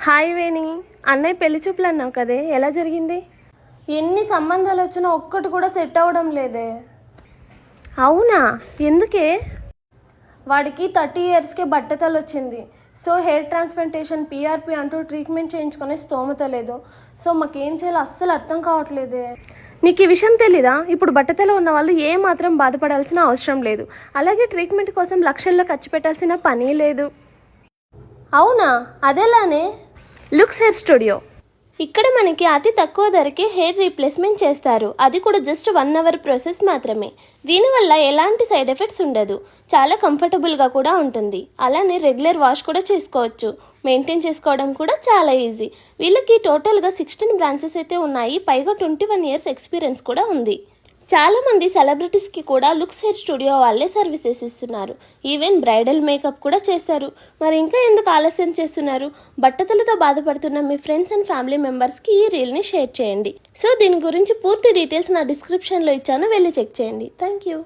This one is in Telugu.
హాయ్ వేణి, అన్నయ్య పెళ్లి చూపులు అన్నావు కదే, ఎలా జరిగింది? ఎన్ని సంబంధాలు వచ్చినా ఒక్కటి కూడా సెట్ అవ్వడం లేదే. అవునా? ఎందుకే? వాడికి 30 yearsకే బట్టతలు వచ్చింది. సో హెయిర్ ట్రాన్స్ప్లాంటేషన్ PRP అంటూ ట్రీట్మెంట్ చేయించుకునే స్తోమత లేదు. సో మాకేం చేయాలో అస్సలు అర్థం కావట్లేదే. నీకు ఈ విషయం తెలీదా? ఇప్పుడు బట్టతల ఉన్న వాళ్ళు ఏ మాత్రం బాధపడాల్సిన అవసరం లేదు. అలాగే ట్రీట్మెంట్ కోసం లక్షల్లో ఖర్చు పెట్టాల్సిన పని లేదు. అవునా? అదెలానే? Looks hair studio. ఇక్కడ మనకి అతి తక్కువ ధరకే హెయిర్ రీప్లేస్మెంట్ చేస్తారు. అది కూడా జస్ట్ 1 hour ప్రాసెస్ మాత్రమే. దీనివల్ల ఎలాంటి సైడ్ ఎఫెక్ట్స్ ఉండదు. చాలా కంఫర్టబుల్గా కూడా ఉంటుంది. అలానే రెగ్యులర్ వాష్ కూడా చేసుకోవచ్చు. మెయింటైన్ చేసుకోవడం కూడా చాలా ఈజీ. వీళ్ళకి టోటల్గా 16 బ్రాంచెస్ అయితే ఉన్నాయి. పైగా 21 years ఎక్స్పీరియన్స్ కూడా ఉంది. చాలామంది సెలబ్రిటీస్కి కూడా లుక్స్ హెయిర్ స్టూడియో వాళ్ళే సర్వీసెస్ ఇస్తున్నారు. ఈవెన్ బ్రైడల్ మేకప్ కూడా చేస్తారు. మరి ఇంకా ఎందుకు ఆలస్యం చేస్తున్నారు? బట్టతలతో బాధపడుతున్న మీ ఫ్రెండ్స్ అండ్ ఫ్యామిలీ మెంబర్స్కి ఈ రీల్ని షేర్ చేయండి. సో దీని గురించి పూర్తి డీటెయిల్స్ నా డిస్క్రిప్షన్లో ఇచ్చాను, వెళ్ళి చెక్ చేయండి. Thank you.